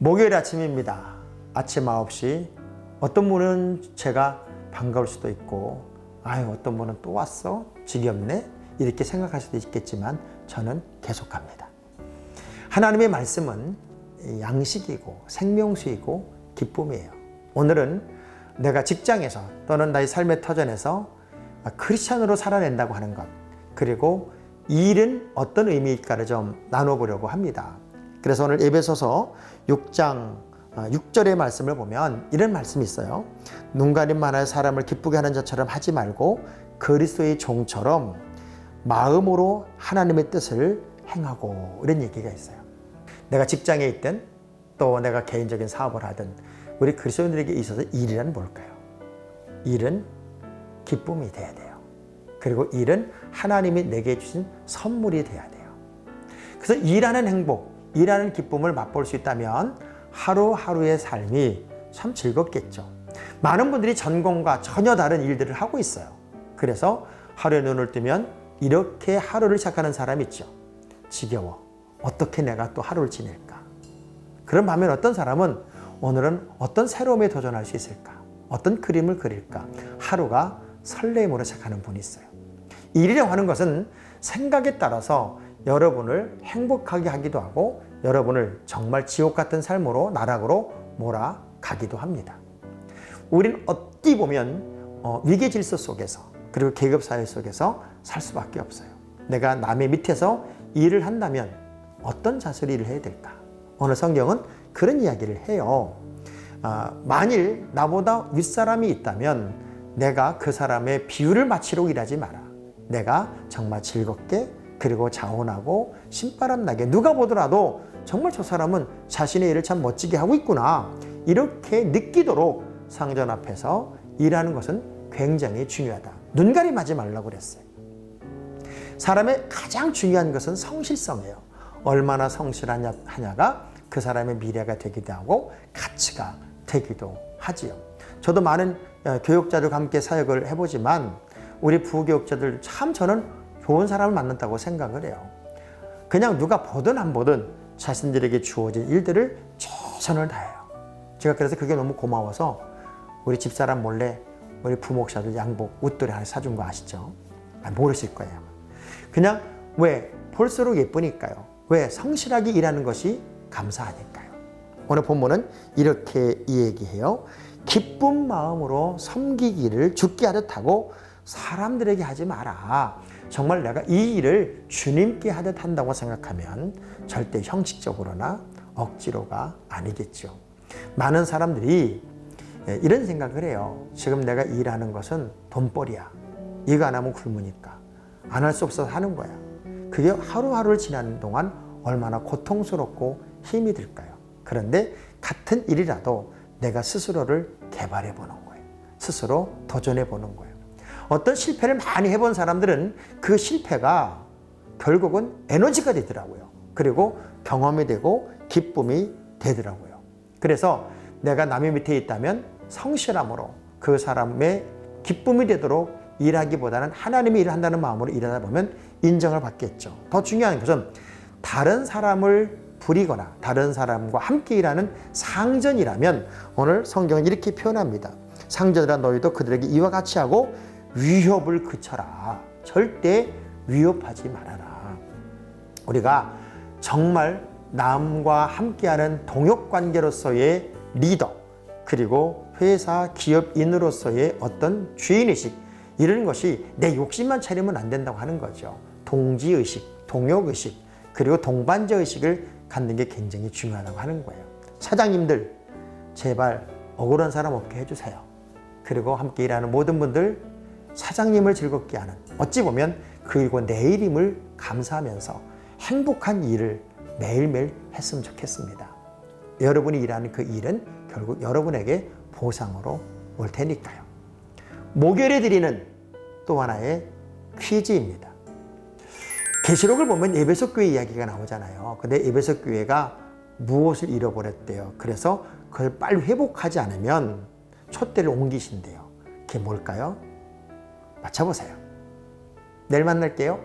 목요일 아침입니다. 아침 9시. 어떤 분은 제가 반가울 수도 있고, 아유, 어떤 분은 또 왔어? 지겹네? 이렇게 생각할 수도 있겠지만 저는 계속합니다. 하나님의 말씀은 양식이고 생명수이고 기쁨이에요. 오늘은 내가 직장에서 또는 나의 삶의 터전에서 크리스찬으로 살아낸다고 하는 것, 그리고 이 일은 어떤 의미일까를 좀 나눠보려고 합니다. 그래서 오늘 에베소서 6장 6절의 말씀을 보면 이런 말씀이 있어요. 눈 가림 만하여 사람을 기쁘게 하는 자처럼 하지 말고 그리스도의 종처럼 마음으로 하나님의 뜻을 행하고, 이런 얘기가 있어요. 내가 직장에 있든 또 내가 개인적인 사업을 하든 우리 그리스도인들에게 있어서 일이란 뭘까요? 일은 기쁨이 돼야 돼요. 그리고 일은 하나님이 내게 주신 선물이 돼야 돼요. 그래서 일하는 행복, 일하는 기쁨을 맛볼 수 있다면 하루하루의 삶이 참 즐겁겠죠. 많은 분들이 전공과 전혀 다른 일들을 하고 있어요. 그래서 하루에 눈을 뜨면 이렇게 하루를 시작하는 사람이 있죠. 지겨워. 어떻게 내가 또 하루를 지낼까? 그런 반면 어떤 사람은 오늘은 어떤 새로움에 도전할 수 있을까? 어떤 그림을 그릴까? 하루가 설레임으로 시작하는 분이 있어요. 일이라고 하는 것은 생각에 따라서 여러분을 행복하게 하기도 하고 여러분을 정말 지옥 같은 삶으로, 나락으로 몰아가기도 합니다. 우린 어찌 보면 위계 질서 속에서, 그리고 계급 사회 속에서 살 수밖에 없어요. 내가 남의 밑에서 일을 한다면 어떤 자세로 일을 해야 될까? 오늘 성경은 그런 이야기를 해요. 만일 나보다 윗사람이 있다면 내가 그 사람의 비율을 맞추려고 일하지 마라. 내가 정말 즐겁게, 그리고 자원하고 신바람 나게, 누가 보더라도 정말 저 사람은 자신의 일을 참 멋지게 하고 있구나, 이렇게 느끼도록 상전 앞에서 일하는 것은 굉장히 중요하다. 눈가림하지 말라고 그랬어요. 사람의 가장 중요한 것은 성실성이에요. 얼마나 성실하냐가 그 사람의 미래가 되기도 하고 가치가 되기도 하지요. 저도 많은 교육자들과 함께 사역을 해보지만 우리 부교육자들 참 저는 좋은 사람을 만났다고 생각을 해요. 그냥 누가 보든 안 보든 자신들에게 주어진 일들을 최선을 다해요. 제가 그래서 그게 너무 고마워서 우리 집사람 몰래 우리 부목사들 양복 웃돌이 하나 사준 거 아시죠? 모르실 거예요. 그냥 왜? 볼수록 예쁘니까요. 왜? 성실하게 일하는 것이 감사하니까요. 오늘 본문은 이렇게 얘기해요. 기쁜 마음으로 섬기기를 주께 하듯 하고 사람들에게 하지 마라. 정말 내가 이 일을 주님께 하듯 한다고 생각하면 절대 형식적으로나 억지로가 아니겠죠. 많은 사람들이 이런 생각을 해요. 지금 내가 일하는 것은 돈벌이야. 이거 안 하면 굶으니까. 안 할 수 없어서 하는 거야. 그게 하루하루를 지나는 동안 얼마나 고통스럽고 힘이 들까요? 그런데 같은 일이라도 내가 스스로를 개발해 보는 거예요. 스스로 도전해 보는 거예요. 어떤 실패를 많이 해본 사람들은 그 실패가 결국은 에너지가 되더라고요. 그리고 경험이 되고 기쁨이 되더라고요. 그래서 내가 남의 밑에 있다면 성실함으로 그 사람의 기쁨이 되도록 일하기보다는 하나님이 일을 한다는 마음으로 일하다 보면 인정을 받겠죠. 더 중요한 것은 다른 사람을 부리거나 다른 사람과 함께 일하는 상전이라면 오늘 성경은 이렇게 표현합니다. 상전이라 너희도 그들에게 이와 같이 하고 위협을 그쳐라. 절대 위협하지 말아라. 우리가 정말 남과 함께하는 동역관계로서의 리더, 그리고 회사 기업인으로서의 어떤 주인의식, 이런 것이 내 욕심만 차리면 안 된다고 하는 거죠. 동지의식, 동역의식, 그리고 동반자의식을 갖는 게 굉장히 중요하다고 하는 거예요. 사장님들 제발 억울한 사람 없게 해주세요. 그리고 함께 일하는 모든 분들 사장님을 즐겁게 하는, 어찌 보면 그 일과 내일임을 감사하면서 행복한 일을 매일매일 했으면 좋겠습니다. 여러분이 일하는 그 일은 결국 여러분에게 보상으로 올 테니까요. 목요일에 드리는 또 하나의 퀴즈입니다. 계시록을 보면 에베소 교회 이야기가 나오잖아요. 근데 에베소 교회가 무엇을 잃어버렸대요. 그래서 그걸 빨리 회복하지 않으면 촛대를 옮기신대요. 그게 뭘까요? 맞춰보세요. 내일 만날게요.